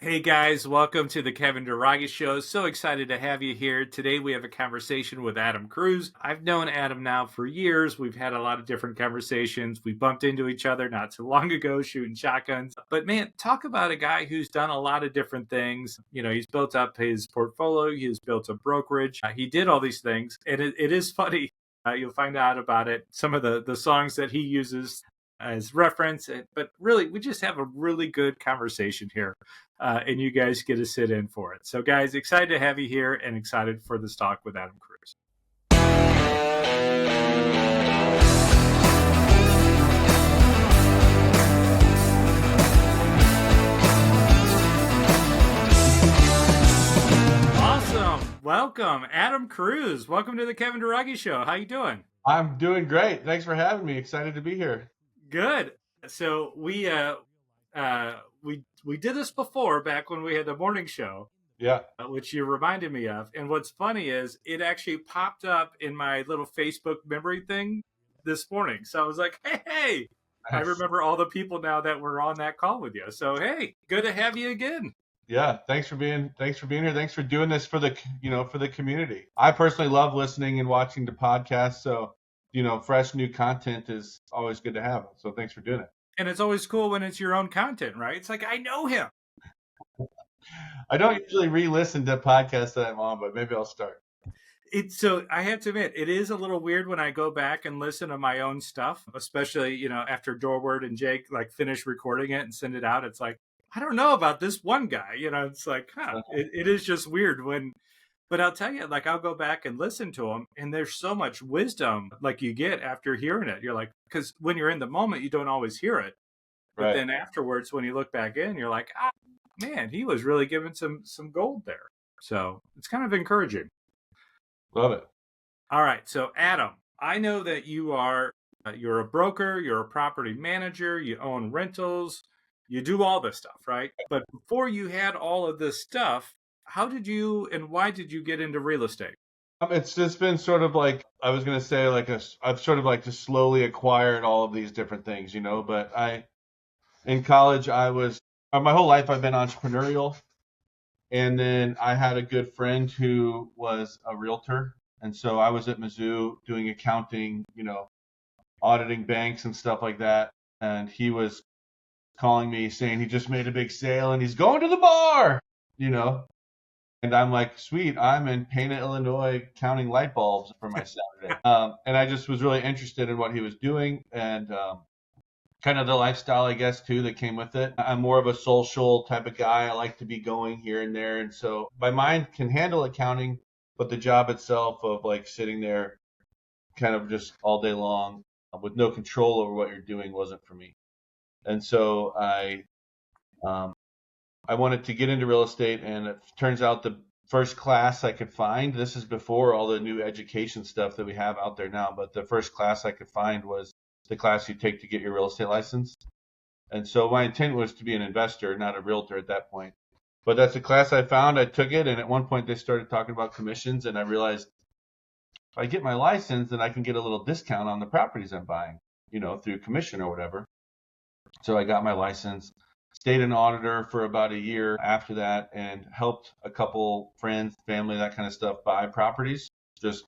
Hey guys, welcome to the Kevin Dairaghi Show. So excited to have you here. Today we have a conversation with Adam Kruse. I've known Adam now for years. We've had a lot of different conversations. We bumped into each other not too long ago shooting shotguns. But man, talk about a guy who's done a lot of different things. You know, he's built up his portfolio. He's built a brokerage. He did all these things. And it is funny. You'll find out about it. Some of the songs that he uses as reference. But really, we just have a really good conversation here. And you guys get to sit in for it. So, guys, excited to have you here and excited for this talk with Adam Kruse. Awesome. Welcome, Adam Kruse. Welcome to the Kevin Dairaghi Show. How you doing? I'm doing great. Thanks for having me. Excited to be here. Good. So we did this before back when we had the morning show. Yeah. Which you reminded me of. And what's funny is it actually popped up in my little Facebook memory thing this morning. So I was like, hey, I remember all the people now that were on that call with you. So, hey, good to have you again. Yeah. Thanks for being here. Thanks for doing this for the community. I personally love listening and watching the podcast. So, fresh new content is always good to have. So thanks for doing it. And it's always cool when it's your own content, right? It's like, I know him. I don't usually re-listen to podcasts that I'm on, but maybe I'll start. So I have to admit, it is a little weird when I go back and listen to my own stuff, especially, after Dorward and Jake finish recording it and send it out. It's like, I don't know about this one guy, it's like, it is just weird but I'll tell you, I'll go back and listen to them, and there's so much wisdom you get after hearing it. You're like, because when you're in the moment, you don't always hear it. But right. Then afterwards, when you look back in, you're like, man, he was really giving some gold there. So it's kind of encouraging. Love it. All right. So Adam, I know that you're a broker, you're a property manager, you own rentals, you do all this stuff, right? But before you had all of this stuff, how did you and why did you get into real estate? It's just been sort of like, I was going to say I've sort of just slowly acquired all of these different things, but in college, my whole life I've been entrepreneurial. And then I had a good friend who was a realtor. And so I was at Mizzou doing accounting, auditing banks and stuff like that. And he was calling me saying he just made a big sale and he's going to the bar, And I'm like, sweet, I'm in Pana, Illinois, counting light bulbs for my Saturday. And I just was really interested in what he was doing and kind of the lifestyle, I guess, too, that came with it. I'm more of a social type of guy. I like to be going here and there. And so my mind can handle accounting, but the job itself of sitting there kind of just all day long with no control over what you're doing wasn't for me. And so I wanted to get into real estate, and it turns out the first class I could find, this is before all the new education stuff that we have out there now, but the first class I could find was the class you take to get your real estate license. And so my intent was to be an investor, not a realtor at that point. But that's the class I found. I took it, and at one point they started talking about commissions, and I realized if I get my license, then I can get a little discount on the properties I'm buying, through commission or whatever. So I got my license, stayed an auditor for about a year after that, and helped a couple friends, family, that kind of stuff buy properties just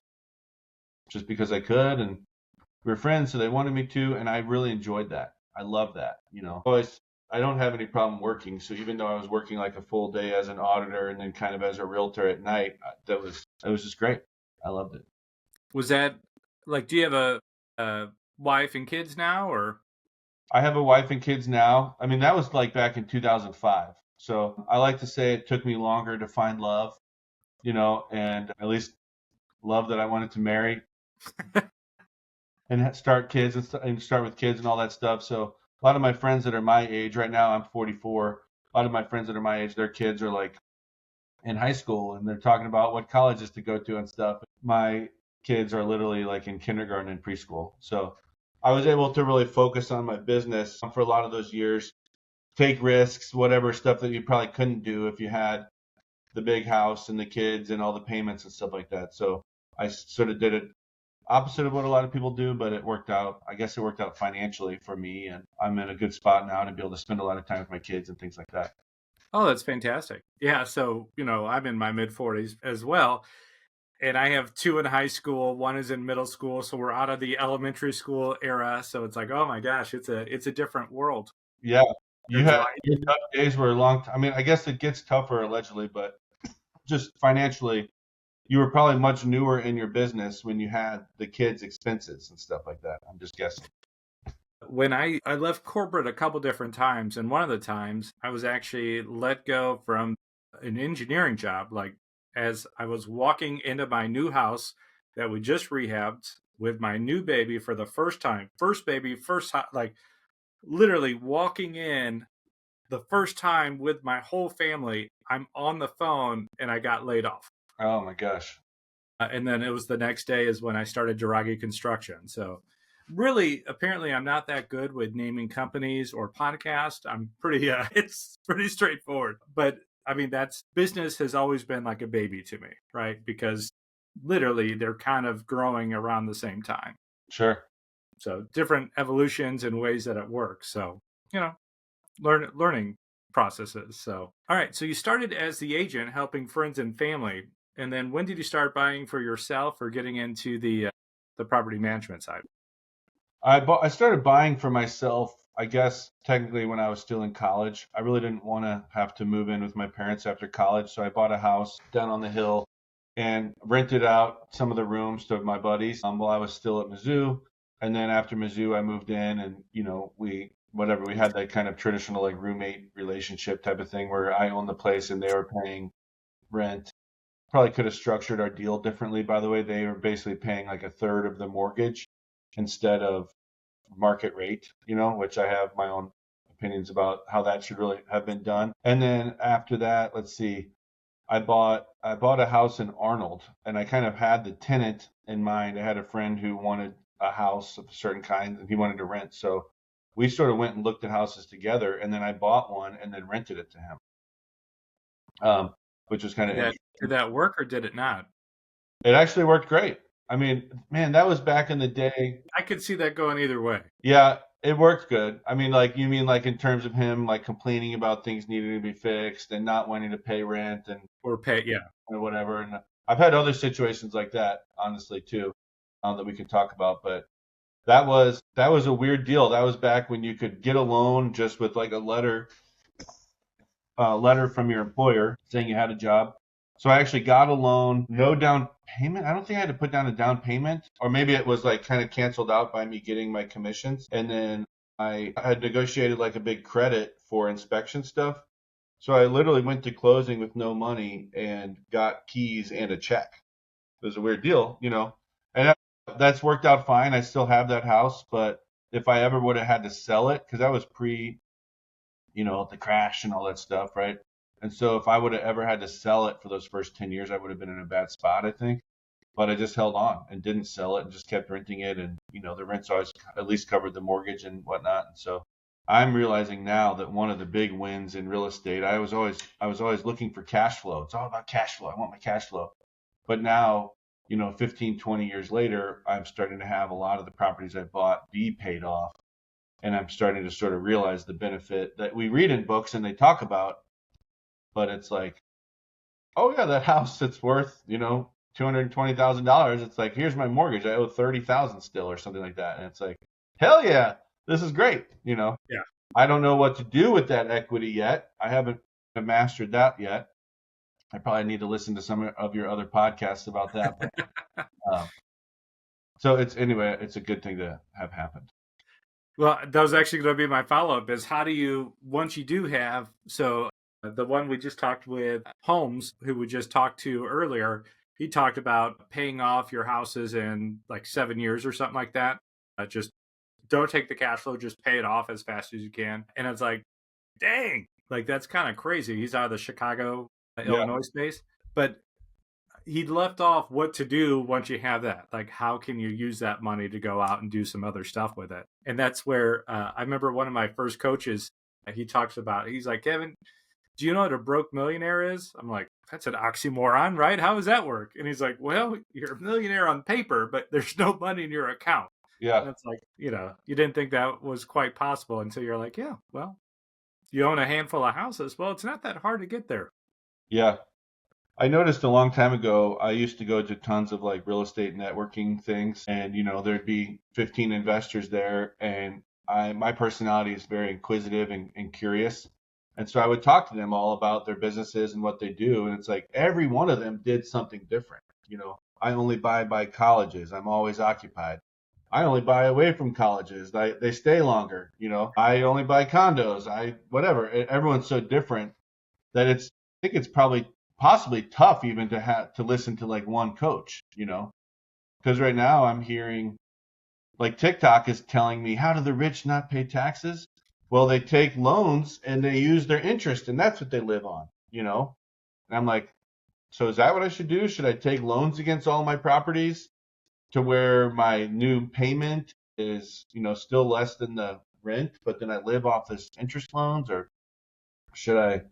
because I could. And we were friends, so they wanted me to, and I really enjoyed that. I love that, I don't have any problem working. So even though I was working a full day as an auditor and then kind of as a realtor at night, it was just great. I loved it. Was that do you have a wife and kids now, or? I have a wife and kids now. I mean, that was back in 2005. So I like to say it took me longer to find love, and at least love that I wanted to marry and start kids and start with kids and all that stuff. So a lot of my friends that are my age right now, I'm 44. A lot of my friends that are my age, their kids are in high school and they're talking about what colleges to go to and stuff. My kids are literally in kindergarten and preschool. So I was able to really focus on my business for a lot of those years, take risks, whatever stuff that you probably couldn't do if you had the big house and the kids and all the payments and stuff like that. So I sort of did it opposite of what a lot of people do, but it worked out. I guess it worked out financially for me, and I'm in a good spot now to be able to spend a lot of time with my kids and things like that. Oh, that's fantastic. Yeah. So, I'm in my mid 40s as well. And I have two in high school. One is in middle school. So we're out of the elementary school era. So it's like, oh my gosh, it's a different world. Yeah, They're your tough days were a long time. I mean, I guess it gets tougher allegedly, but just financially, you were probably much newer in your business when you had the kids' expenses and stuff like that. I'm just guessing. When I left corporate a couple different times, and one of the times I was actually let go from an engineering job, like as I was walking into my new house that we just rehabbed with my new baby for the first time. First baby, like literally walking in the first time with my whole family. I'm on the phone and I got laid off. Oh my gosh. And then it was the next day is when I started Dairaghi Construction. So really, apparently I'm not that good with naming companies or podcasts. I'm pretty, it's pretty straightforward. But I mean, that's business has always been like a baby to me, right? Because literally they're kind of growing around the same time. Sure. So different evolutions and ways that it works. So, learning processes. So, all right. So you started as the agent helping friends and family. And then when did you start buying for yourself or getting into the property management side? I started buying for myself, I guess technically when I was still in college. I really didn't want to have to move in with my parents after college, so I bought a house down on the hill and rented out some of the rooms to my buddies while I was still at Mizzou. And then after Mizzou, I moved in, and we had that kind of traditional like roommate relationship type of thing where I owned the place and they were paying rent. Probably could have structured our deal differently, by the way. They were basically paying like a third of the mortgage instead of market rate, which I have my own opinions about how that should really have been done. And then after that, let's see, I bought a house in Arnold, and I kind of had the tenant in mind. I had a friend who wanted a house of a certain kind and he wanted to rent. So we sort of went and looked at houses together, and then I bought one and then rented it to him. Which was kind of interesting. Did that work or did it not? It actually worked great. I mean, man, that was back in the day. I could see that going either way. Yeah, it worked good. I mean, like, you mean like in terms of him like complaining about things needing to be fixed and not wanting to pay rent or whatever. And I've had other situations like that, honestly, too, that we could talk about. But that was a weird deal. That was back when you could get a loan just with like a letter from your employer saying you had a job. So I actually got a loan, no down payment. I don't think I had to put down a down payment, or maybe it was like kind of canceled out by me getting my commissions. And then I had negotiated like a big credit for inspection stuff. So I literally went to closing with no money and got keys and a check. It was a weird deal, and that's worked out fine. I still have that house, but if I ever would have had to sell it, because that was pre the crash and all that stuff, right? And so if I would have ever had to sell it for those first 10 years, I would have been in a bad spot, I think. But I just held on and didn't sell it and just kept renting it. And, the rents always at least covered the mortgage and whatnot. And so I'm realizing now that one of the big wins in real estate, I was always looking for cash flow. It's all about cash flow. I want my cash flow. But now, 15, 20 years later, I'm starting to have a lot of the properties I bought be paid off. And I'm starting to sort of realize the benefit that we read in books and they talk about, but it's like, oh yeah, that house that's worth, $220,000. It's like, here's my mortgage. I owe $30,000 still or something like that. And it's like, hell yeah, this is great. Yeah. I don't know what to do with that equity yet. I haven't mastered that yet. I probably need to listen to some of your other podcasts about that. But, so it's a good thing to have happened. Well, that was actually going to be my follow-up is how do you, once you do have, so the one we just talked with, Holmes, who we just talked to earlier, he talked about paying off your houses in like 7 years or something like that. Just don't take the cash flow, just pay it off as fast as you can. And it's like, dang, like that's kind of crazy. He's out of the Chicago, Illinois space. But he left off what to do once you have that. Like, how can you use that money to go out and do some other stuff with it? And that's where I remember one of my first coaches, he talks about, he's like, Kevin, do you know what a broke millionaire is? I'm like, that's an oxymoron, right? How does that work? And he's like, well, you're a millionaire on paper, but there's no money in your account. Yeah. And it's like, you didn't think that was quite possible until you're like, yeah, well, you own a handful of houses. Well, it's not that hard to get there. Yeah. I noticed a long time ago, I used to go to tons of like real estate networking things, and there'd be 15 investors there, and my personality is very inquisitive and curious. And so I would talk to them all about their businesses and what they do. And it's like every one of them did something different. I only buy by colleges. I'm always occupied. I only buy away from colleges. They stay longer. I only buy condos. Whatever. Everyone's so different that I think it's probably possibly tough even to have to listen to like one coach, because right now I'm hearing like TikTok is telling me, how do the rich not pay taxes? Well, they take loans and they use their interest, and that's what they live on. And I'm like, so is that what I should do? Should I take loans against all my properties to where my new payment is, still less than the rent, but then I live off this interest loans? Or should I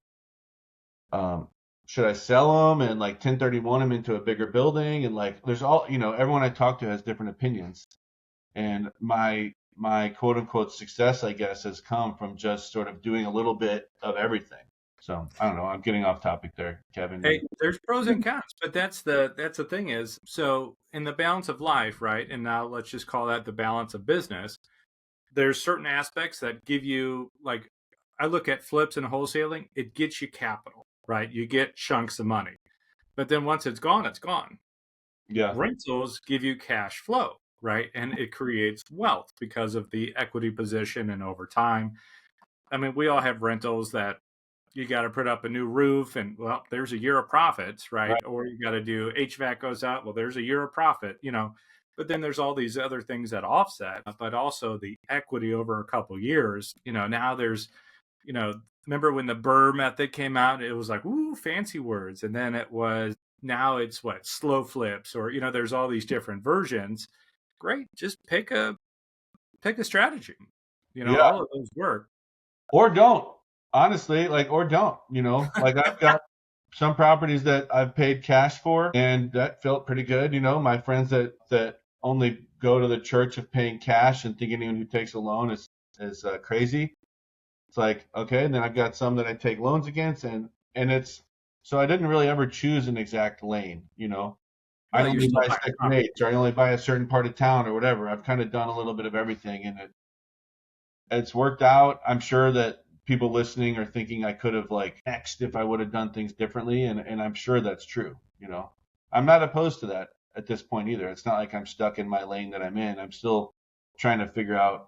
sell them and like 1031 them into a bigger building? And like, there's all, everyone I talk to has different opinions. And my quote unquote success, I guess, has come from just sort of doing a little bit of everything. So I don't know. I'm getting off topic there, Kevin. Hey, there's pros and cons, but that's the thing is, so in the balance of life, right? And now let's just call that the balance of business. There's certain aspects that give you, like, I look at flips and wholesaling, it gets you capital, right? You get chunks of money. But then once it's gone, it's gone. Yeah. Rentals give you cash flow, right? And it creates wealth because of the equity position and over time. I mean, we all have rentals that you got to put up a new roof and, well, there's a year of profits, right? Or you got to do HVAC goes out, well, there's a year of profit, but then there's all these other things that offset, but also the equity over a couple years, now there's, remember when the BRRRR method came out, it was like, ooh, fancy words. And then now it's what, slow flips, or, there's all these different versions. Great. Just pick a strategy, all of those work. Or don't. Honestly, or don't, like I've got some properties that I've paid cash for, and that felt pretty good. My friends that only go to the church of paying cash and think anyone who takes a loan is crazy. It's like, okay. And then I've got some that I take loans against, and it's, so I didn't really ever choose an exact lane, I only buy Section 8, or I only buy a certain part of town or whatever. I've kind of done a little bit of everything, and it's worked out. I'm sure that people listening are thinking I could have like X'd if I would have done things differently. And I'm sure that's true. I'm not opposed to that at this point either. It's not like I'm stuck in my lane that I'm in. I'm still trying to figure out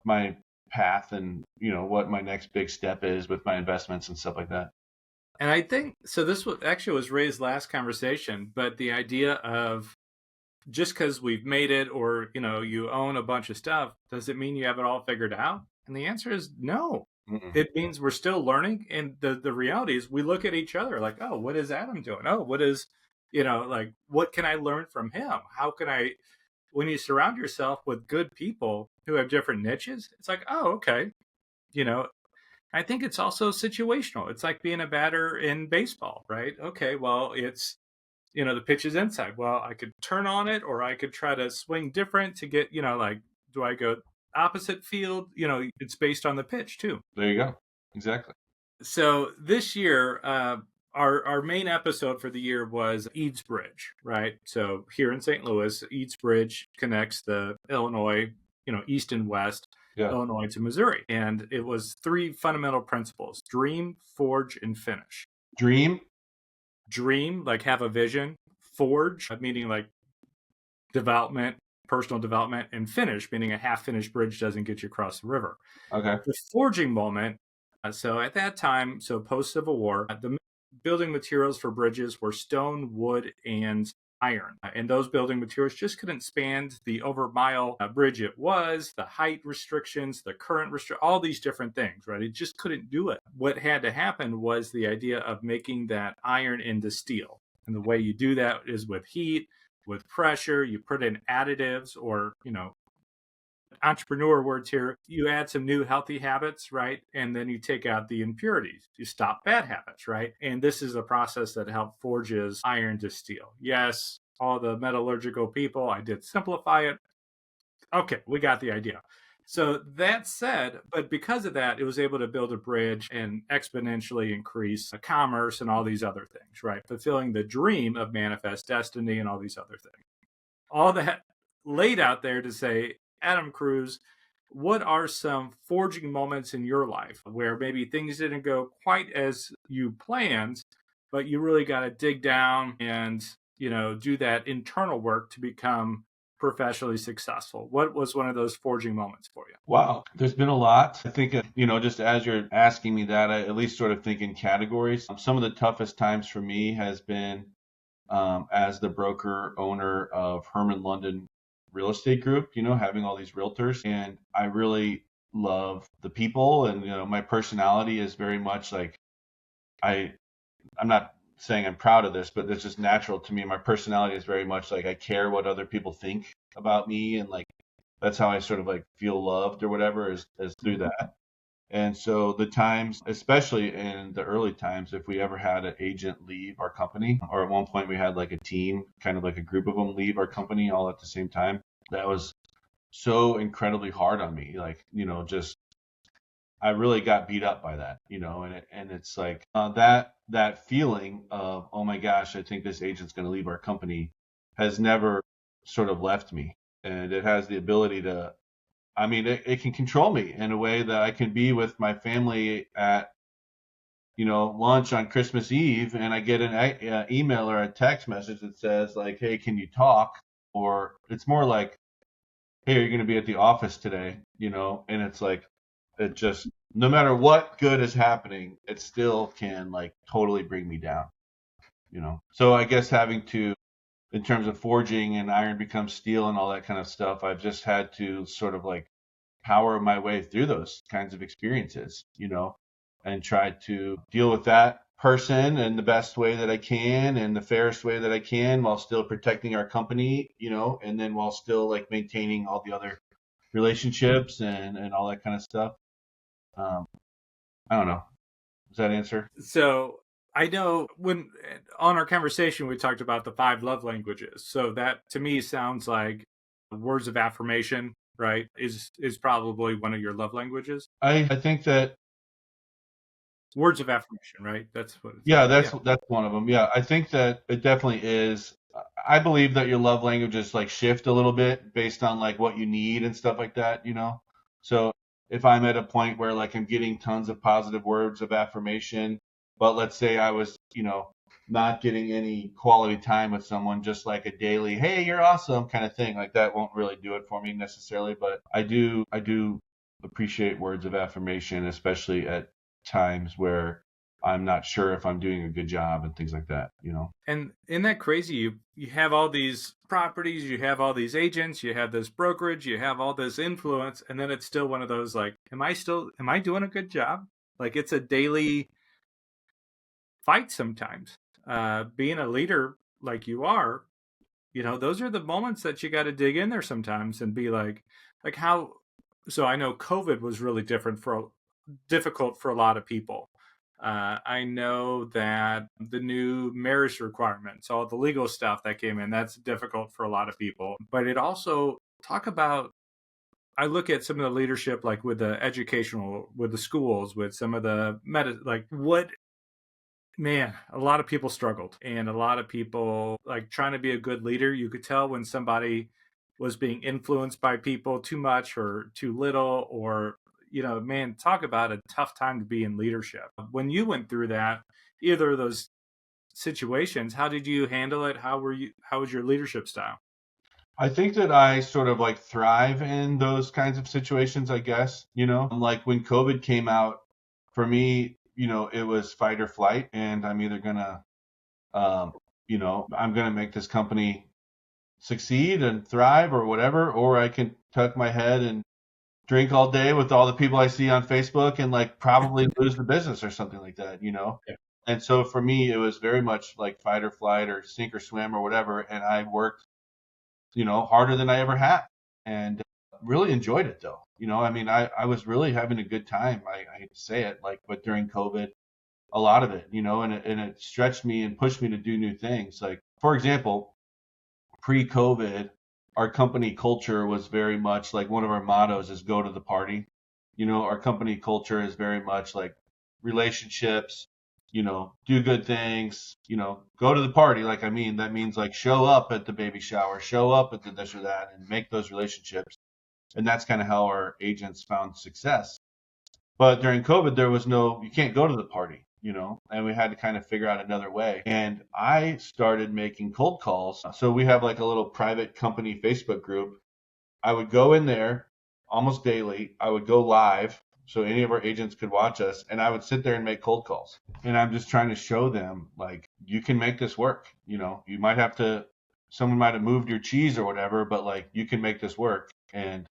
my path and, what my next big step is with my investments and stuff like that. And I think, so this was raised last conversation, but the idea of just because we've made it, or, you own a bunch of stuff, does it mean you have it all figured out? And the answer is no. Mm-mm. It means we're still learning. And the reality is we look at each other like, oh, what is Adam doing? Oh, what is, like, what can I learn from him? How can when you surround yourself with good people who have different niches, it's like, oh, okay. I think it's also situational. It's like being a batter in baseball, right? Okay, well, it's, the pitch is inside. Well, I could turn on it, or I could try to swing different to get, like, do I go opposite field? It's based on the pitch too. There you go. Exactly. So this year, our main episode for the year was Eads Bridge, right? So here in St. Louis, Eads Bridge connects the Illinois, east and west, Illinois to Missouri. And it was 3 fundamental principles: dream, forge, and finish. Dream, like have a vision. Forge, meaning like development, personal development. And finish, meaning a half-finished bridge doesn't get you across the river. Okay. The forging moment, so at that time, so post-Civil War, the building materials for bridges were stone, wood, and iron. And those building materials just couldn't span the over-mile bridge it was, the height restrictions, the current all these different things, right? It just couldn't do it. What had to happen was the idea of making that iron into steel. And the way you do that is with heat, with pressure. You put in additives, or, entrepreneur words here, you add some new healthy habits, right? And then you take out the impurities. You stop bad habits, right? And this is a process that helped forges iron to steel. Yes, all the metallurgical people, I did simplify it. Okay, we got the idea. So that said, but because of that, it was able to build a bridge and exponentially increase commerce and all these other things, right? Fulfilling the dream of manifest destiny and all these other things. All that laid out there to say, Adam Kruse, what are some forging moments in your life where maybe things didn't go quite as you planned, but you really got to dig down and, do that internal work to become professionally successful? What was one of those forging moments for you? Wow, there's been a lot. I think, just as you're asking me that, I at least sort of think in categories. Some of the toughest times for me has been as the broker owner of Hermon London Real Estate Group, having all these realtors. And I really love the people. And, my personality is very much like I'm not saying I'm proud of this, but it's just natural to me. My personality is very much like I care what other people think about me, and like that's how I sort of like feel loved or whatever is through that. And so the times, especially in the early times, if we ever had an agent leave our company, or at one point we had like a team, kind of like a group of them leave our company all at the same time, that was so incredibly hard on me. Like, just I really got beat up by that, and it's like that feeling of, oh my gosh, I think this agent's going to leave our company has never sort of left me. And it has the ability to, I mean, it can control me in a way that I can be with my family at, lunch on Christmas Eve, and I get an email or a text message that says like, hey, can you talk? Or it's more like, hey, are you going to be at the office today? And it's like, it just, no matter what good is happening, it still can like totally bring me down, So I guess having to, in terms of forging and iron becomes steel and all that kind of stuff, I've just had to sort of like power my way through those kinds of experiences, and try to deal with that person in the best way that I can and the fairest way that I can while still protecting our company, and then while still like maintaining all the other relationships and all that kind of stuff. I don't know. Does that answer? So I know when on our conversation we talked about the 5 love languages. So that to me sounds like words of affirmation, right? Is probably one of your love languages. I think that Words of affirmation, right? That's what it's yeah, like. that's one of them. Yeah, I think that it definitely is. I believe that your love languages like shift a little bit based on like what you need and stuff like that, So if I'm at a point where like I'm getting tons of positive words of affirmation, but let's say I was, not getting any quality time with someone, just like a daily, hey, you're awesome kind of thing, like that won't really do it for me necessarily. But I do appreciate words of affirmation, especially at times where I'm not sure if I'm doing a good job and things like that, And isn't that crazy? You have all these properties, you have all these agents, you have this brokerage, you have all this influence, and then it's still one of those like, am I doing a good job? Like it's a daily fight sometimes. Being a leader like you are, those are the moments that you got to dig in there sometimes and be like how. So I know COVID was really difficult for a lot of people. I know that the new marriage requirements, all the legal stuff that came in, that's difficult for a lot of people. But it also talk about, I look at some of the leadership, like with with the schools, with some of the man, a lot of people struggled, and a lot of people like trying to be a good leader. You could tell when somebody was being influenced by people too much or too little, or man, talk about a tough time to be in leadership. When you went through that, either of those situations, how did you handle it? How was your leadership style? I think that I sort of like thrive in those kinds of situations, I guess, like when COVID came out for me, it was fight or flight, and I'm either gonna, I'm gonna make this company succeed and thrive or whatever, or I can tuck my head and drink all day with all the people I see on Facebook and like probably lose the business or something like that, Yeah. And so for me, it was very much like fight or flight or sink or swim or whatever, and I worked, harder than I ever had, and really enjoyed it though. I mean, I was really having a good time. I hate to say it, like, but during COVID, a lot of it, and it stretched me and pushed me to do new things. Like, for example, pre-COVID, our company culture was very much like one of our mottos is go to the party. Our company culture is very much like relationships, do good things, go to the party. Like, I mean, that means like show up at the baby shower, show up at the this or that, and make those relationships. And that's kind of how our agents found success. But during COVID, you can't go to the party, and we had to kind of figure out another way. And I started making cold calls. So we have like a little private company Facebook group. I would go in there almost daily. I would go live so any of our agents could watch us, and I would sit there and make cold calls. And I'm just trying to show them, like, you can make this work. Someone might have moved your cheese or whatever, but like, you can make this work. And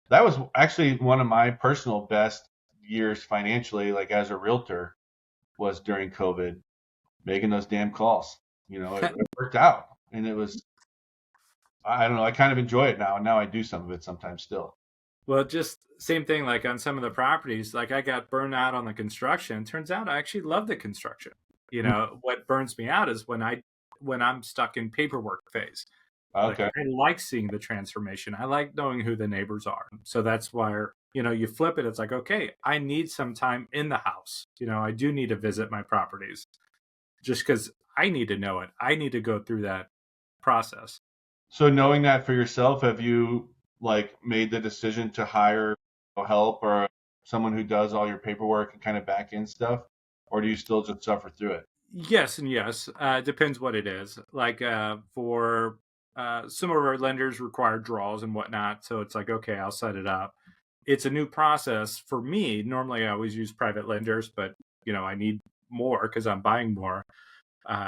that was actually one of my personal best years financially, like as a realtor, was during COVID, making those damn calls. It worked out, and it was, I don't know, I kind of enjoy it now, and now I do some of it sometimes still. Well, just same thing, like on some of the properties, like I got burned out on the construction. Turns out I actually love the construction. What burns me out is when I'm stuck in paperwork phase. Okay. Like, I like seeing the transformation. I like knowing who the neighbors are. So that's why, you flip it. It's like, okay, I need some time in the house. I do need to visit my properties just because I need to know it. I need to go through that process. So knowing that for yourself, have you like made the decision to hire help or someone who does all your paperwork and kind of back end stuff? Or do you still just suffer through it? Yes and yes. Depends what it is. Like for some of our lenders require draws and whatnot. So it's like, okay, I'll set it up. It's a new process for me. Normally I always use private lenders, but I need more because I'm buying more.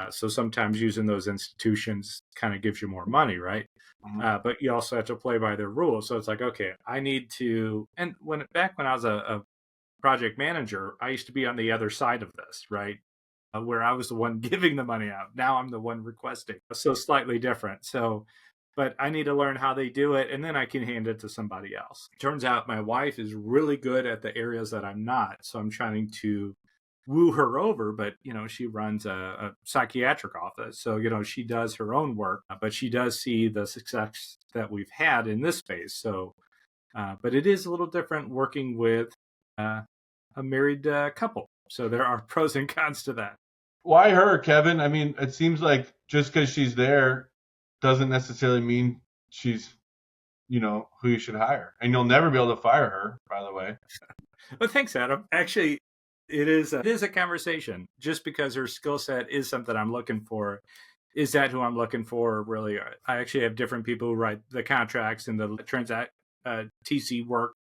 So sometimes using those institutions kind of gives you more money, right? Mhm. But you also have to play by their rules. So it's like, okay, I need to. And back when I was a project manager, I used to be on the other side of this, right? Where I was the one giving the money out. Now I'm the one requesting. So slightly different. So, but I need to learn how they do it, and then I can hand it to somebody else. Turns out my wife is really good at the areas that I'm not. So I'm trying to woo her over, but she runs a psychiatric office. So, she does her own work, but she does see the success that we've had in this space. So, but it is a little different working with a married couple. So there are pros and cons to that. Why her, Kevin? I mean, it seems like just because she's there doesn't necessarily mean she's, who you should hire. And you'll never be able to fire her, by the way. Well, thanks, Adam. Actually, it is a conversation. Just because her skill set is something I'm looking for, is that who I'm looking for? Really, I actually have different people who write the contracts and the TC work.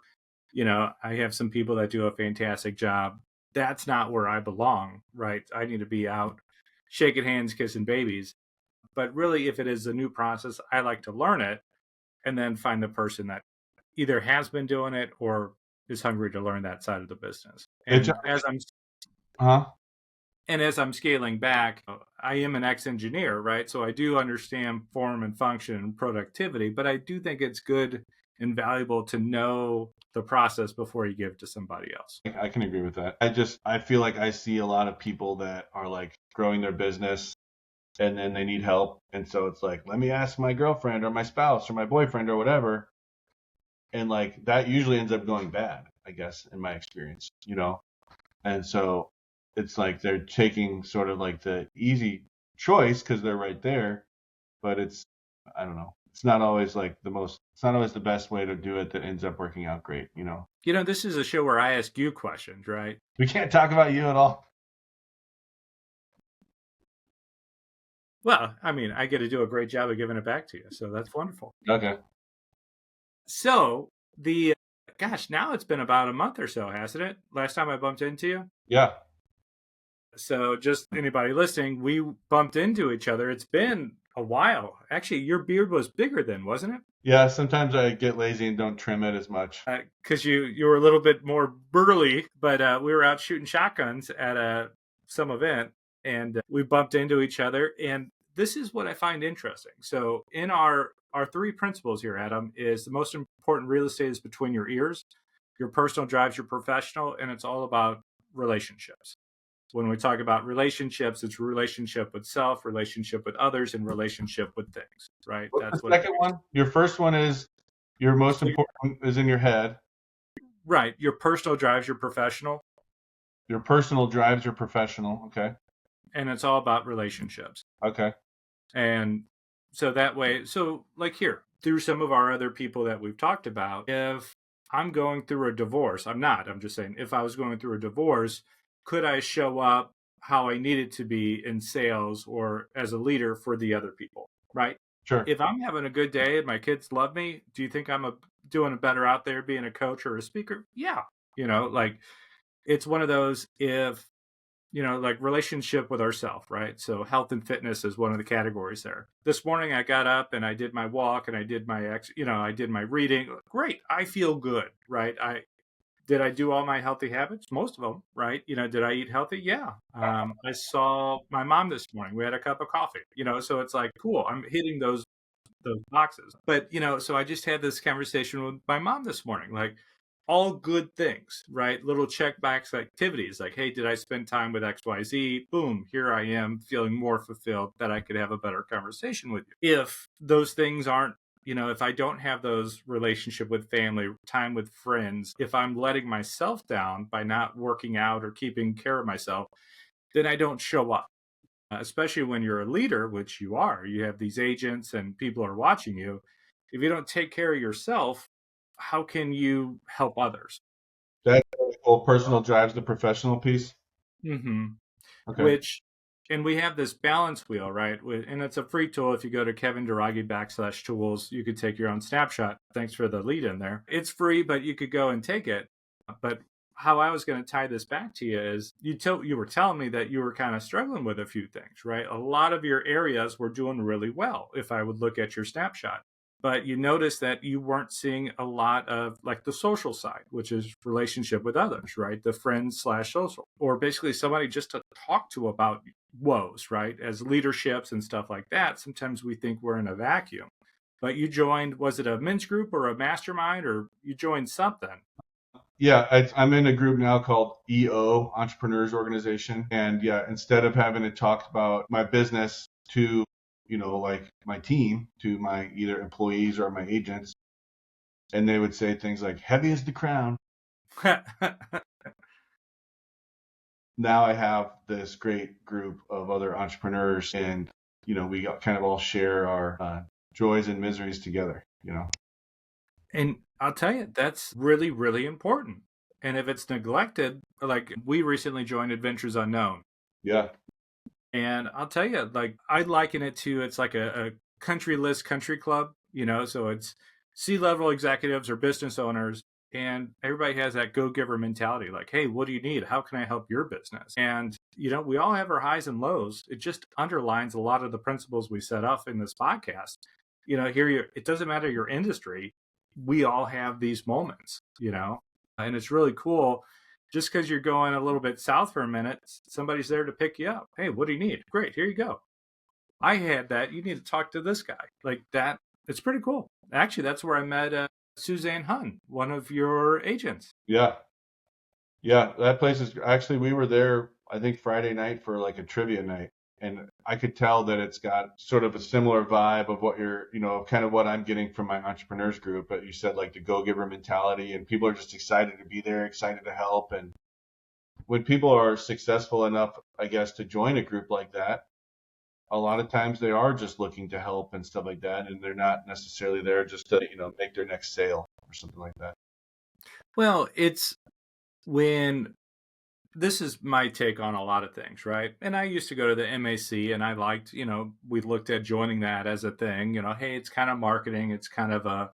I have some people that do a fantastic job. That's not where I belong, right? I need to be out shaking hands, kissing babies. But really, if it is a new process, I like to learn it and then find the person that either has been doing it or is hungry to learn that side of the business. And Huh? as I'm scaling back, I am an ex-engineer, right? So I do understand form and function and productivity, but I do think it's good and valuable to know the process before you give it to somebody else. I can agree with that. I feel like I see a lot of people that are like growing their business and then they need help. And so it's like, let me ask my girlfriend or my spouse or my boyfriend or whatever. And like that usually ends up going bad, I guess, in my experience, And so it's like they're taking sort of like the easy choice because they're right there. But I don't know. It's not always the best way to do it that ends up working out great, This is a show where I ask you questions, right? We can't talk about you at all. Well, I mean, I get to do a great job of giving it back to you. So that's wonderful. Okay. So now it's been about a month or so, hasn't it? Last time I bumped into you? Yeah. So just anybody listening, we bumped into each other. It's been a while. Actually, your beard was bigger then, wasn't it? Yeah, sometimes I get lazy and don't trim it as much. Because you were a little bit more burly, but we were out shooting shotguns at some event, and we bumped into each other. And this is what I find interesting. So in our three principles here, Adam, is the most important real estate is between your ears. Your personal drives your professional, and it's all about relationships. When we talk about relationships, it's relationship with self, relationship with others, and relationship with things, right? What's That's the what it second is. one? Your first one is your most So, important is in your head. right. Your personal drives your professional, Your personal drives your professional. Okay. and it's all about relationships. Okay. And so that way, so like here, through some of our other people that we've talked about, if I'm going through a divorce, I'm just saying, if I was going through a divorce, could I show up how I needed to be in sales or as a leader for the other people, right? Sure. If I'm having a good day and my kids love me, do you think I'm doing better out there being a coach or a speaker? Yeah. Like it's one of those, if like relationship with ourself, right? So health and fitness is one of the categories there. This morning I got up and I did my walk and I did I did my reading. Great. I feel good, right? Did I do all my healthy habits? Most of them, right? Did I eat healthy? Yeah. I saw my mom this morning. We had a cup of coffee, so it's like, cool. I'm hitting those boxes. But, so I just had this conversation with my mom this morning, like all good things, right? Little check box activities like, hey, did I spend time with XYZ? Boom, here I am feeling more fulfilled that I could have a better conversation with you. If those things aren't, if I don't have those relationship with family, time with friends, if I'm letting myself down by not working out or keeping care of myself, then I don't show up. Especially when you're a leader, which you are, you have these agents and people are watching you. If you don't take care of yourself, how can you help others? That whole personal drives the professional piece. Mm-hmm. Okay. And we have this balance wheel, right? And it's a free tool. If you go to Kevin Dairaghi /tools, you could take your own snapshot. Thanks for the lead in there. It's free, but you could go and take it. But how I was going to tie this back to you is you were telling me that you were kind of struggling with a few things, right? A lot of your areas were doing really well if I would look at your snapshot. But you noticed that you weren't seeing a lot of like the social side, which is relationship with others, right? The friends / social, or basically somebody just to talk to about woes, right? As leaderships and stuff like that. Sometimes we think we're in a vacuum. But you joined, was it a men's group or a mastermind, or you joined something? Yeah, I'm in a group now called EO, Entrepreneurs Organization. And yeah, instead of having to talk about my business to, like my team, to my either employees or my agents, and they would say things like, heavy as the crown. Now I have this great group of other entrepreneurs, and, we kind of all share our joys and miseries together. And I'll tell you, that's really, really important. And if it's neglected, like we recently joined Adventures Unknown. Yeah. And I'll tell you, like I liken it to, it's like a country list country club, so it's C-level executives or business owners. And everybody has that go-giver mentality, like, hey, what do you need? How can I help your business? And, we all have our highs and lows. It just underlines a lot of the principles we set up in this podcast. It doesn't matter your industry. We all have these moments, and it's really cool. Just because you're going a little bit south for a minute, somebody's there to pick you up. Hey, what do you need? Great, here you go. I had that. You need to talk to this guy. Like that. It's pretty cool. Actually, that's where I met Suzanne Hun, one of your agents. Yeah. Yeah. That place is actually, we were there, I think Friday night for like a trivia night. And I could tell that it's got sort of a similar vibe of what you're, kind of what I'm getting from my entrepreneurs group. But you said like the go-giver mentality, and people are just excited to be there, excited to help. And when people are successful enough, I guess, to join a group like that, a lot of times they are just looking to help and stuff like that. And they're not necessarily there just to, make their next sale or something like that. Well, it's when this is my take on a lot of things, right? And I used to go to the MAC and I liked, we looked at joining that as a thing, hey, it's kind of marketing. It's kind of a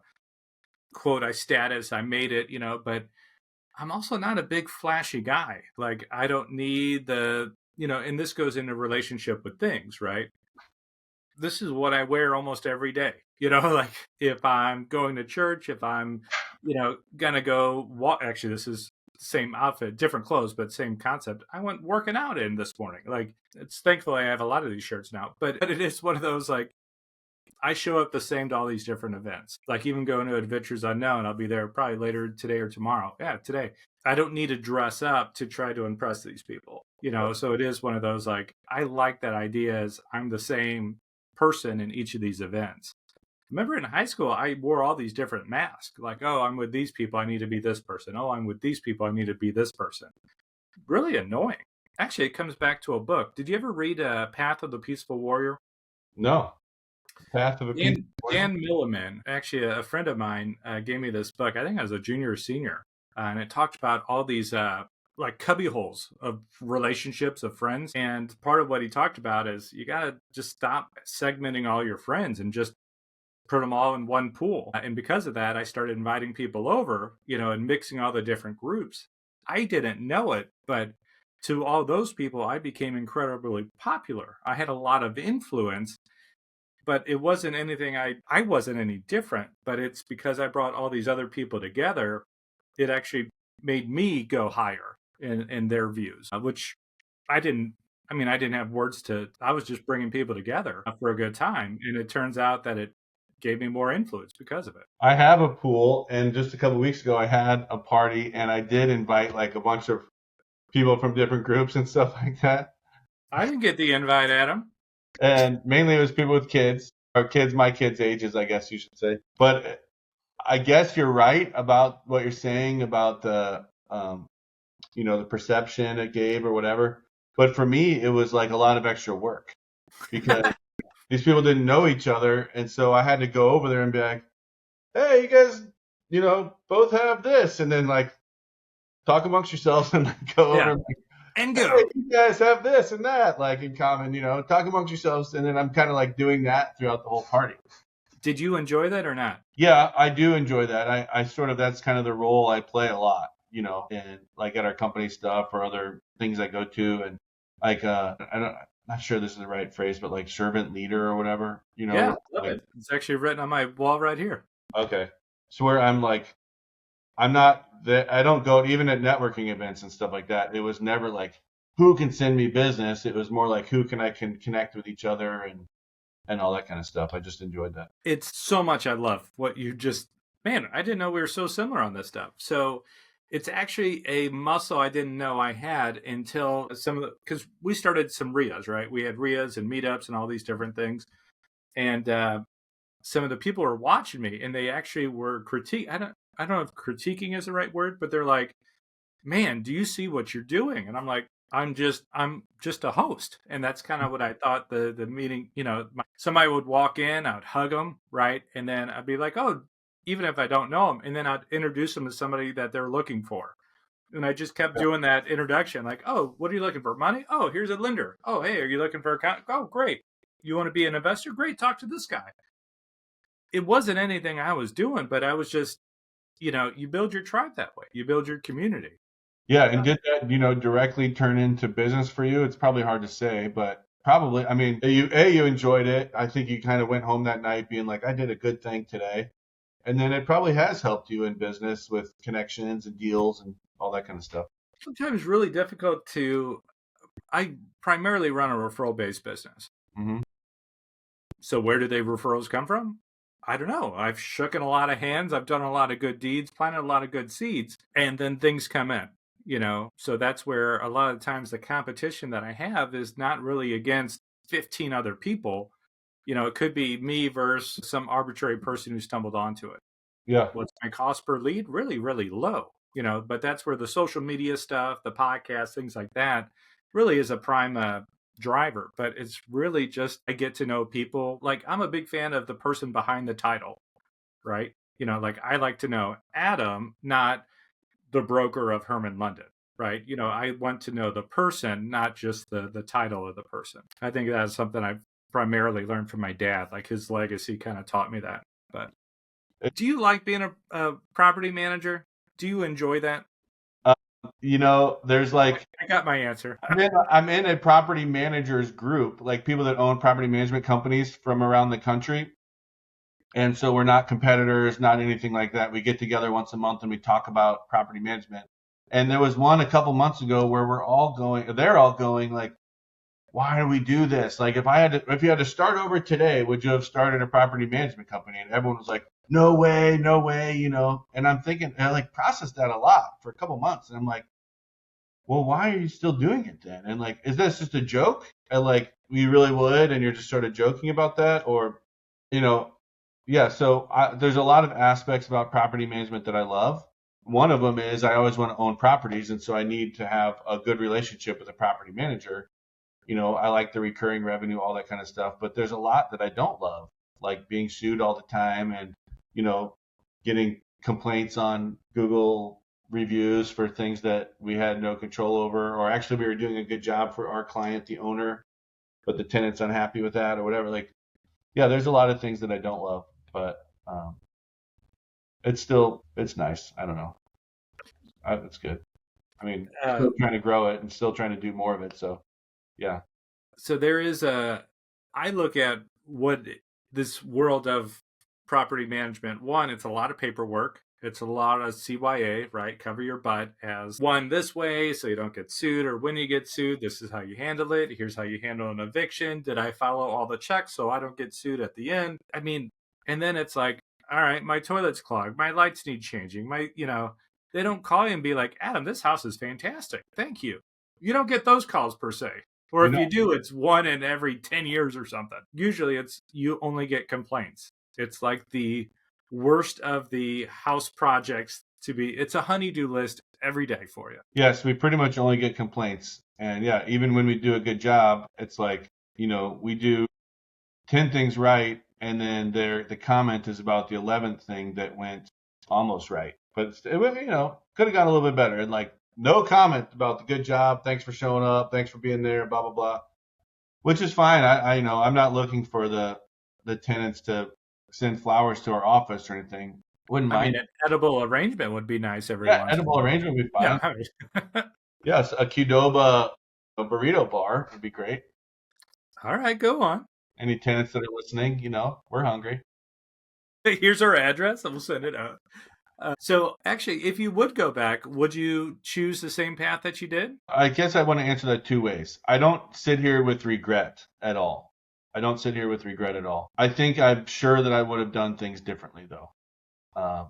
quote, I status, I made it, but I'm also not a big flashy guy. Like I don't need and this goes into relationship with things, right? This is what I wear almost every day. Like if I'm going to church, if I'm, gonna go walk, actually, this is same outfit, different clothes, but same concept. I went working out in this morning. Like it's thankfully I have a lot of these shirts now, but it is one of those like I show up the same to all these different events. Like even going to Adventures Unknown, I'll be there probably later today or tomorrow. Yeah, today. I don't need to dress up to try to impress these people, so it is one of those, like, I like that idea as I'm the same person in each of these events. Remember in high school, I wore all these different masks. Like, oh, I'm with these people, I need to be this person. Oh, I'm with these people, I need to be this person. Really annoying. Actually, it comes back to a book. Did you ever read Path of the Peaceful Warrior? No. Path of a Peaceful Warrior? Dan Milliman, actually a friend of mine, gave me this book. I think I was a junior or senior. And it talked about all these like cubby holes of relationships, of friends. And part of what he talked about is you got to just stop segmenting all your friends and just put them all in one pool. And because of that, I started inviting people over, and mixing all the different groups. I didn't know it, but to all those people, I became incredibly popular. I had a lot of influence, but it wasn't anything, I wasn't any different, but it's because I brought all these other people together. It actually made me go higher in their views, which I didn't have words to. I was just bringing people together for a good time. And it turns out that it gave me more influence because of it. I have a pool, and just a couple of weeks ago, I had a party, and I did invite like a bunch of people from different groups and stuff like that. I didn't get the invite, Adam. And mainly it was people with kids, or kids my kids' ages, I guess you should say. But I guess you're right about what you're saying about the, the perception it gave or whatever. But for me, it was like a lot of extra work because these people didn't know each other. And so I had to go over there and be like, hey, you guys, both have this. And then like talk amongst yourselves and like, go over and go. Hey, you guys have this and that, like in common, talk amongst yourselves. And then I'm kind of like doing that throughout the whole party. Did you enjoy that or not? Yeah, I do enjoy that. I sort of, that's kind of the role I play a lot, and like at our company stuff or other things I go to, and like I'm not sure this is the right phrase, but like servant leader or whatever, Yeah, love it. It's actually written on my wall right here. Okay, so where I'm like, I'm not that, I don't go even at networking events and stuff like that. It was never like who can send me business. It was more like who can connect with each other and all that kind of stuff. I just enjoyed that. It's so much I love what you just, man, I didn't know we were so similar on this stuff. So it's actually a muscle I didn't know I had until because we started some RIAs, right? We had RIAs and meetups and all these different things. And some of the people were watching me and they actually were I don't know if critiquing is the right word, but they're like, man, do you see what you're doing? And I'm like, I'm just a host. And that's kind of what I thought the meeting, somebody would walk in, I would hug them, right? And then I'd be like, oh, even if I don't know them, and then I'd introduce them to somebody that they're looking for. And I just kept doing that introduction, like, oh, what are you looking for? Money? Oh, here's a lender. Oh, hey, are you looking for account? Oh, great. You want to be an investor? Great, talk to this guy. It wasn't anything I was doing, but I was just, you build your tribe that way. You build your community. Yeah, and did that, directly turn into business for you? It's probably hard to say, but probably. I mean, you enjoyed it. I think you kind of went home that night being like, I did a good thing today. And then it probably has helped you in business with connections and deals and all that kind of stuff. Sometimes really difficult I primarily run a referral-based business. Mm-hmm. So where do they referrals come from? I don't know. I've shooken a lot of hands. I've done a lot of good deeds, planted a lot of good seeds, and then things come in. So that's where a lot of times the competition that I have is not really against 15 other people. It could be me versus some arbitrary person who stumbled onto it. Yeah. What's my cost per lead? Really, really low. But that's where the social media stuff, the podcast, things like that really is a prime driver. But it's really just, I get to know people. Like, I'm a big fan of the person behind the title, right? Like I like to know Adam, not the broker of Hermon, London, right? I want to know the person, not just the title of the person. I think that's something I've primarily learned from my dad. Like his legacy kind of taught me that. But do you like being a property manager? Do you enjoy that? There's like, I got my answer. I'm in a property managers group, like people that own property management companies from around the country. And so we're not competitors, not anything like that. We get together once a month and we talk about property management. And there was one a couple months ago where they're all going like, why do we do this? Like if you had to start over today, would you have started a property management company? And everyone was like, no way, no way, you know. And I'm thinking, and I like processed that a lot for a couple months. And I'm like, well, why are you still doing it then? And like, is this just a joke? And like, we really would, and you're just sort of joking about that, or, you know, yeah. So there's a lot of aspects about property management that I love. One of them is I always want to own properties, and so I need to have a good relationship with a property manager. You know, I like the recurring revenue, all that kind of stuff. But there's a lot that I don't love, like being sued all the time, and you know, getting complaints on Google reviews for things that we had no control over, or actually we were doing a good job for our client, the owner, but the tenant's unhappy with that or whatever. Like, yeah, there's a lot of things that I don't love, but it's nice. I don't know. It's good. I mean, still trying to grow it and still trying to do more of it. So, yeah. So there is I look at what this world of property management, one, it's a lot of paperwork. It's a lot of CYA, right? Cover your butt as one this way so you don't get sued, or when you get sued, this is how you handle it. Here's how you handle an eviction. Did I follow all the checks so I don't get sued at the end? I mean, and then it's like, all right, my toilet's clogged. My lights need changing. They don't call you and be like, Adam, this house is fantastic. Thank you. You don't get those calls per se. Or if you do, it's one in every 10 years or something. Usually you only get complaints. It's like the worst of the house projects it's a honey-do list every day for you. Yes, we pretty much only get complaints. And yeah, even when we do a good job, it's like, you know, we do 10 things right, and then the comment is about the 11th thing that went almost right. But it was, you know, could have gone a little bit better. And like, no comment about the good job. Thanks for showing up. Thanks for being there. Blah blah blah. Which is fine. I you know, I'm not looking for the tenants to send flowers to our office or anything. Wouldn't mind. I mean, an edible arrangement would be nice every Yeah, once in a edible while. arrangement would be fine. Yeah. Yes, a Qdoba a burrito bar would be great. All right, go on. Any tenants that are listening, you know, we're hungry. Here's our address, and we'll send it out. So actually, if you would go back, would you choose the same path that you did? I guess I want to answer that two ways. I don't sit here with regret at all. I'm sure that I would have done things differently though.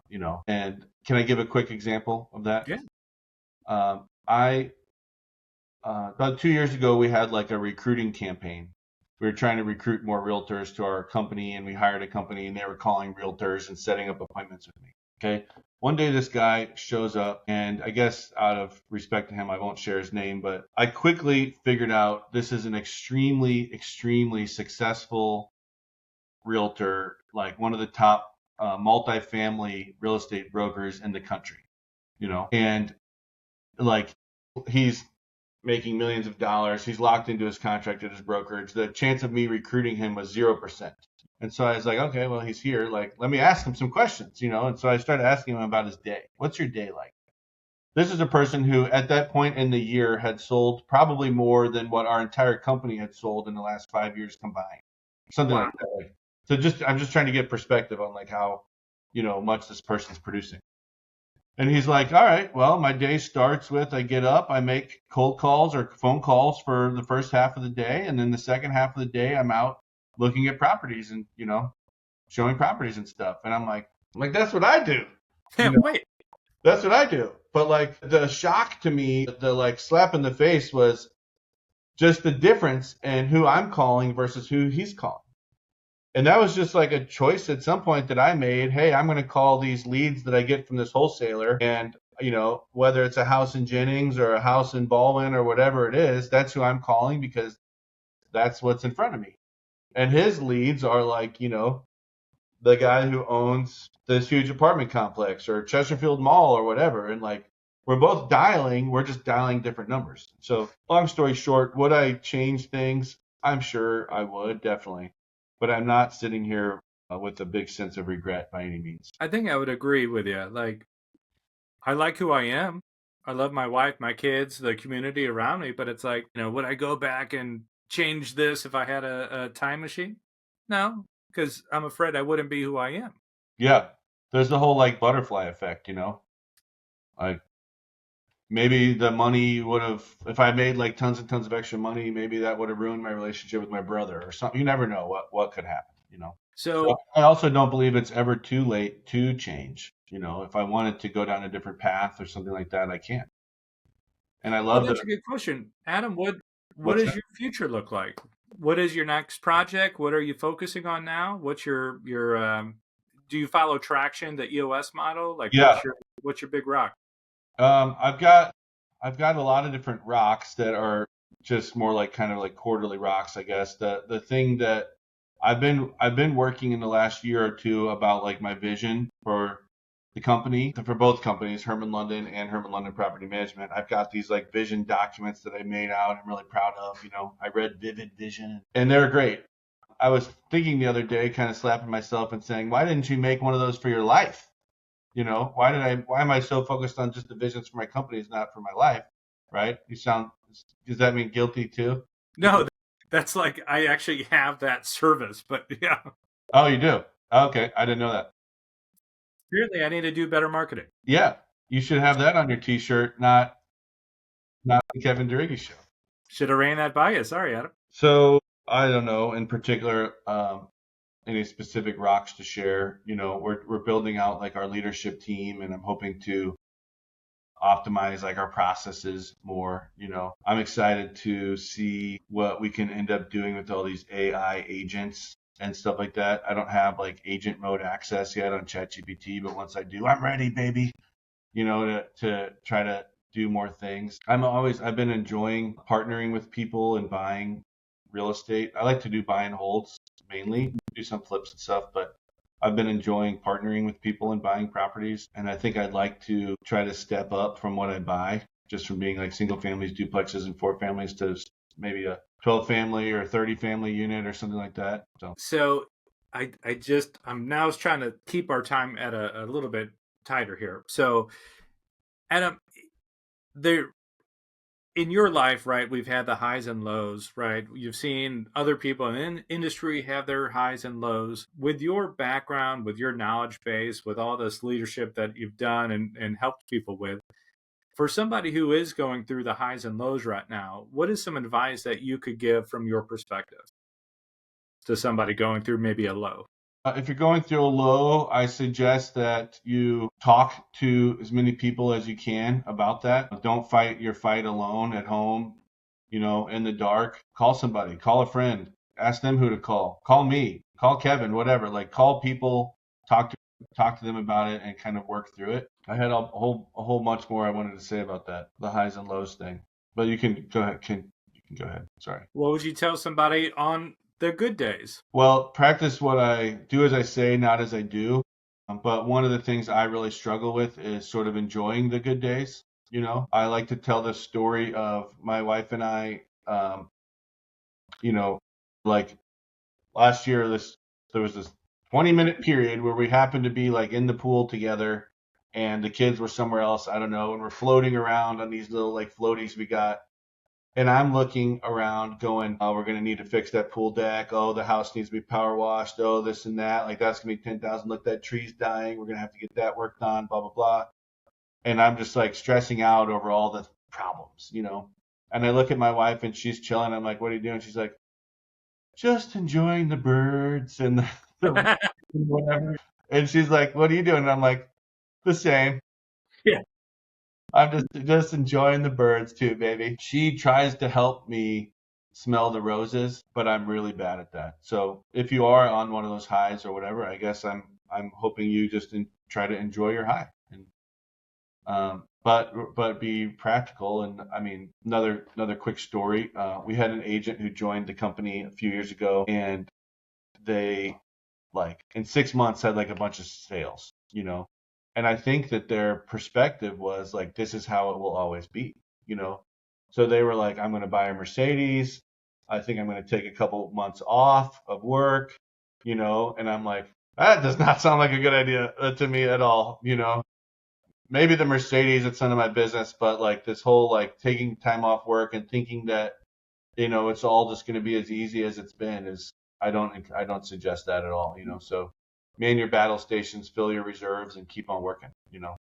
You know, and can I give a quick example of that? Yeah. About 2 years ago, we had like a recruiting campaign. We were trying to recruit more realtors to our company, and we hired a company, and they were calling realtors and setting up appointments with me. Okay. One day this guy shows up, and I guess out of respect to him, I won't share his name, but I quickly figured out this is an extremely, extremely successful realtor, like one of the top multifamily real estate brokers in the country, you know, and like he's making millions of dollars. He's locked into his contract at his brokerage. The chance of me recruiting him was 0%. And so I was like, okay, well, he's here. Like, let me ask him some questions, you know? And so I started asking him about his day. What's your day like? This is a person who at that point in the year had sold probably more than what our entire company had sold in the last 5 years combined. Something like that. So I'm just trying to get perspective on like how, you know, much this person's producing. And he's like, all right, well, my day starts with I get up, I make cold calls or phone calls for the first half of the day. And then the second half of the day, I'm out looking at properties and, you know, showing properties and stuff. And I'm like, that's what I do. You know? Wait. That's what I do. But like the shock to me, the like slap in the face was just the difference in who I'm calling versus who he's calling. And that was just like a choice at some point that I made. Hey, I'm going to call these leads that I get from this wholesaler. And, you know, whether it's a house in Jennings or a house in Baldwin or whatever it is, that's who I'm calling because that's what's in front of me. And his leads are like, you know, the guy who owns this huge apartment complex or Chesterfield Mall or whatever. And like, we're both dialing, we're just dialing different numbers. So long story short, would I change things? I'm sure I would, definitely. But I'm not sitting here with a big sense of regret by any means. I think I would agree with you. Like, I like who I am. I love my wife, my kids, the community around me. But it's like, you know, would I go back and change this if I had a time machine? No, because I'm afraid I wouldn't be who I am. Yeah. There's the whole like butterfly effect, you know, like maybe the money would have, if I made like tons and tons of extra money, maybe that would have ruined my relationship with my brother or something. You never know what could happen, you know. So So, I also don't believe it's ever too late to change. You know, if I wanted to go down a different path or something like that, I can. And I well, love that's that. a good question, Adam. What What's does that? your future look like? What is your next project? What are you focusing on now? What's your do you follow traction, the EOS model? Like, Yeah. what's your big rock? I've got a lot of different rocks that are just more like kind of like quarterly rocks, I guess. The thing that I've been working in the last year or two about like my vision for the company, for both companies, Hermon London and Hermon London Property Management. I've got these like vision documents that I made out. I'm really proud of. You know, I read Vivid Vision, and they're great. I was thinking the other day, kind of slapping myself and saying, why didn't you make one of those for your life? You know, why am I so focused on just the visions for my companies, not for my life? Right? Does that mean guilty too? No, that's like I actually have that service, but yeah, Oh, you do? Okay. I didn't know that. apparently I need to do better marketing. Yeah. You should have that on your t-shirt, not the Kevin Dairaghi Show. Should have ran that by you. Sorry, Adam. So I don't know in particular any specific rocks to share. You know, we're building out like our leadership team, and I'm hoping to optimize like our processes more. You know, I'm excited to see what we can end up doing with all these AI agents and stuff like that. I don't have like agent mode access yet on ChatGPT, but once I do, I'm ready, baby. You know, to try to do more things. I've been enjoying partnering with people and buying real estate. I like to do buy and holds mainly, do some flips and stuff, but I've been enjoying partnering with people and buying properties. And I think I'd like to try to step up from what I buy, just from being like single families, duplexes, and four families to maybe a 12 family or 30 family unit or something like that. So, So I'm now trying to keep our time at a little bit tighter here. So, Adam, there in your life, right, we've had the highs and lows, right? You've seen other people in the industry have their highs and lows. With your background, with your knowledge base, with all this leadership that you've done and helped people with, for somebody who is going through the highs and lows right now, what is some advice that you could give from your perspective to somebody going through maybe a low? if you're going through a low, I suggest that you talk to as many people as you can about that. Don't fight your fight alone at home, you know, in the dark. Call somebody, call a friend, ask them who to call me, call Kevin, whatever. Like call people, talk to talk to them about it and kind of work through it. I had a whole bunch more I wanted to say about that, the highs and lows thing. But you can go ahead. You can go ahead. Sorry. What would you tell somebody on the good days? Well, practice what I do as I say, not as I do. But one of the things I really struggle with is sort of enjoying the good days. You know, I like to tell the story of my wife and I, you know, like last year, there was this 20-minute period where we happened to be like in the pool together and the kids were somewhere else. I don't know. And we're floating around on these little like floaties we got. And I'm looking around going, oh, we're going to need to fix that pool deck. Oh, the house needs to be power washed. Oh, this and that. Like, that's going to be 10,000. Look, that tree's dying. We're going to have to get that worked on, blah, blah, blah. And I'm just like stressing out over all the problems, you know. And I look at my wife and she's chilling. I'm like, what are you doing? She's like, just enjoying the birds and the whatever. And she's like, what are you doing? And I'm like, the same. Yeah. I'm just enjoying the birds too, baby. She tries to help me smell the roses, but I'm really bad at that. So if you are on one of those highs or whatever, I guess I'm hoping you just try to enjoy your high, and but be practical. And I mean, another quick story. We had an agent who joined the company a few years ago, and they like in 6 months had like a bunch of sales, you know. And I think that their perspective was like, this is how it will always be, you know. So they were like, I'm going to buy a Mercedes. I think I'm going to take a couple months off of work, you know. And I'm like, that does not sound like a good idea to me at all, you know. Maybe the Mercedes, it's none of my business, but like this whole like taking time off work and thinking that, you know, it's all just going to be as easy as it's been is I don't suggest that at all, you know. So man your battle stations, fill your reserves, and keep on working, you know.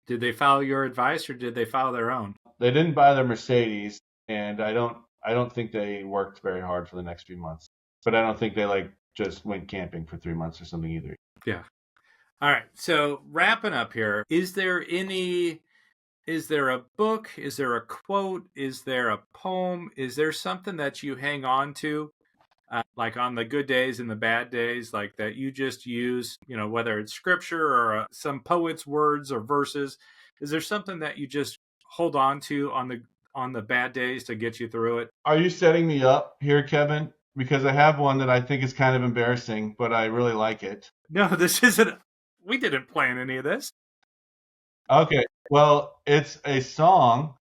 Did they follow your advice or did they follow their own? They didn't buy their Mercedes, and I don't think they worked very hard for the next few months. But I don't think they like just went camping for 3 months or something either. Yeah. All right. So wrapping up here, is there a book? Is there a quote? Is there a poem? Is there something that you hang on to, like on the good days and the bad days, like that you just use, whether it's scripture or some poet's words or verses? Is there something that you just hold on to on the bad days to get you through it? Are you setting me up here, Kevin? Because I have one that I think is kind of embarrassing, but I really like it. No, this isn't. We didn't plan any of this. Okay. Well, it's a song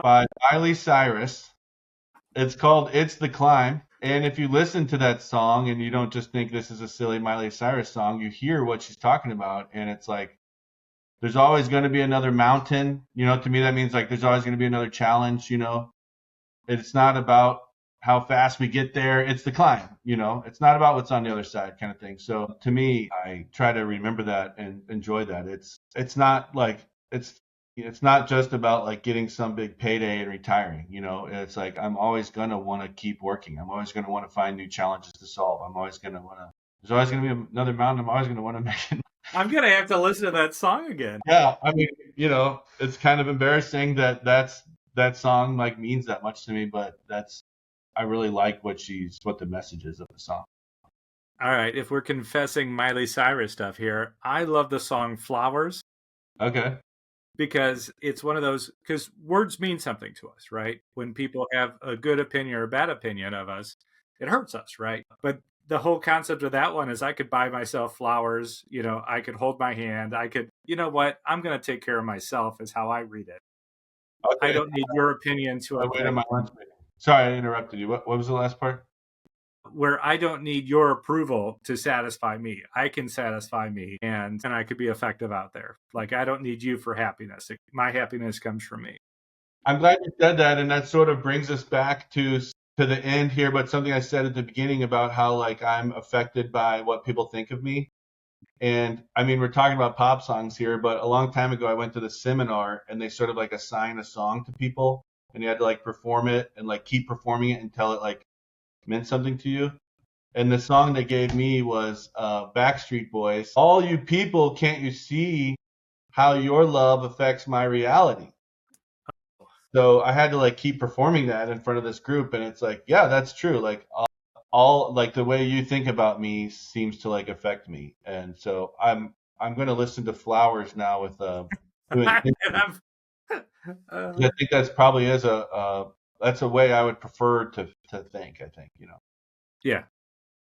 by Miley Cyrus. It's called It's the Climb. And if you listen to that song and you don't just think this is a silly Miley Cyrus song, you hear what she's talking about. And it's like, there's always going to be another mountain. To me, that means like there's always going to be another challenge. It's not about how fast we get there. It's the climb. It's not about what's on the other side kind of thing. So to me, I try to remember that and enjoy that. It's not like it's not just about like getting some big payday and retiring. It's like I'm always going to want to keep working. I'm always going to want to find new challenges to solve. There's always going to be another mountain I'm always going to want to make it. I'm going to have to listen to that song again. Yeah. I mean, it's kind of embarrassing that song like means that much to me, but I really like what the message is of the song. All right. If we're confessing Miley Cyrus stuff here, I love the song Flowers. Okay. Because it's one of those, because words mean something to us, right? When people have a good opinion or a bad opinion of us, it hurts us, right? But the whole concept of that one is I could buy myself flowers, I could hold my hand, I could, what? I'm going to take care of myself is how I read it. Okay. I don't need your opinion to wait on my lunch meeting. Sorry, I interrupted you. What was the last part? Where I don't need your approval to satisfy me. I can satisfy me and I could be effective out there. Like I don't need you for happiness. My happiness comes from me. I'm glad you said that, and that sort of brings us back to the end here, but something I said at the beginning about how like I'm affected by what people think of me. And I mean, we're talking about pop songs here, but a long time ago I went to the seminar and they sort of like assign a song to people and you had to like perform it and like keep performing it until it like meant something to you. And the song they gave me was Backstreet Boys. All you people, can't you see how your love affects my reality? So I had to like keep performing that in front of this group, and it's like, yeah, that's true. Like all like the way you think about me seems to like affect me, and so I'm going to listen to Flowers now with I think that's probably that's a way I would prefer to think. I think Yeah.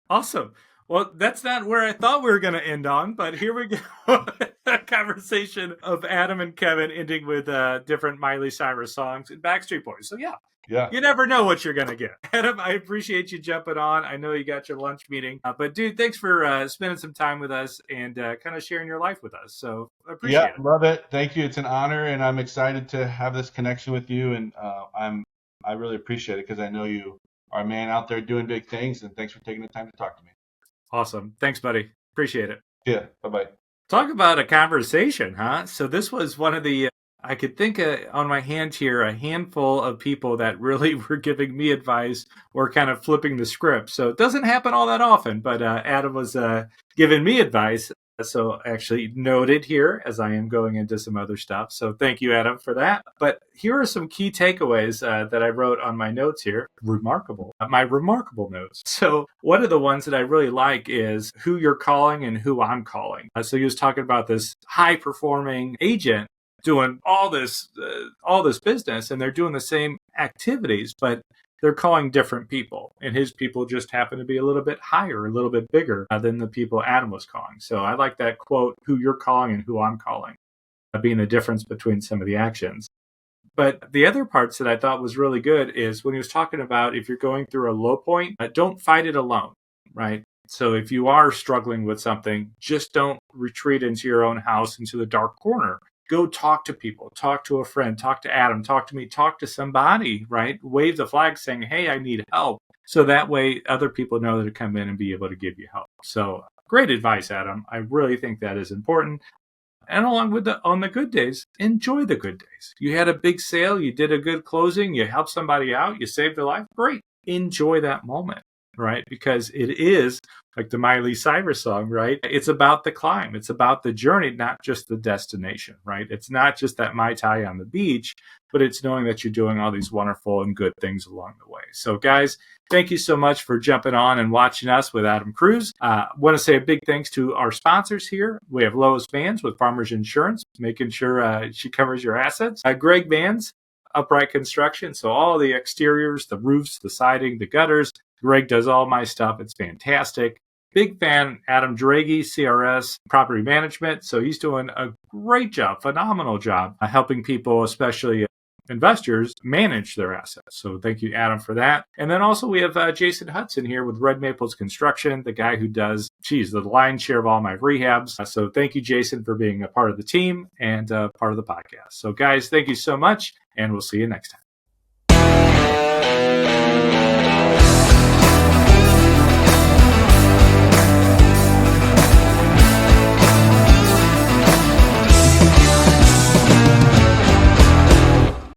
Awesome. Well, that's not where I thought we were going to end on, but here we go. A conversation of Adam and Kevin ending with different Miley Cyrus songs and Backstreet Boys. So yeah, you never know what you're going to get. Adam, I appreciate you jumping on. I know you got your lunch meeting, but dude, thanks for spending some time with us and kind of sharing your life with us. So I appreciate it. Yeah, love it. Thank you. It's an honor, and I'm excited to have this connection with you. And I really appreciate it because I know you are a man out there doing big things, and thanks for taking the time to talk to me. Awesome. Thanks, buddy. Appreciate it. Yeah. Bye-bye. Talk about a conversation, huh? So this was one of the, I could think on my hand here, a handful of people that really were giving me advice or kind of flipping the script. So it doesn't happen all that often, but Adam was giving me advice. So actually noted here as I am going into some other stuff. So thank you, Adam, for that. But here are some key takeaways that I wrote on my notes here. My remarkable notes. So one of the ones that I really like is who you're calling and who I'm calling. So he was talking about this high performing agent doing all this business, and they're doing the same activities, but they're calling different people, and his people just happen to be a little bit higher, a little bit bigger than the people Adam was calling. So I like that quote, who you're calling and who I'm calling, being the difference between some of the actions. But the other parts that I thought was really good is when he was talking about if you're going through a low point, don't fight it alone, right? So if you are struggling with something, just don't retreat into your own house, into the dark corner. Go talk to people, talk to a friend, talk to Adam, talk to me, talk to somebody, right? Wave the flag saying, hey, I need help. So that way other people know to come in and be able to give you help. So great advice, Adam. I really think that is important. And along with on the good days, enjoy the good days. You had a big sale, you did a good closing, you helped somebody out, you saved their life. Great. Enjoy that moment, right? Because it is like the Miley Cyrus song, right? It's about the climb. It's about the journey, not just the destination, right? It's not just that Mai Tai on the beach, but it's knowing that you're doing all these wonderful and good things along the way. So guys, thank you so much for jumping on and watching us with Adam Kruse. Want to say a big thanks to our sponsors here. We have Lois Vans with Farmers Insurance, making sure she covers your assets. Greg Vans, Upright Construction. So all the exteriors, the roofs, the siding, the gutters. Greg does all my stuff. It's fantastic. Big fan, Adam Dairaghi, CRS Property Management. So he's doing a great job, phenomenal job, helping people, especially investors, manage their assets. So thank you, Adam, for that. And then also we have Jason Hudson here with Red Maples Construction, the guy who does, the lion's share of all my rehabs. So thank you, Jason, for being a part of the team and part of the podcast. So guys, thank you so much, and we'll see you next time.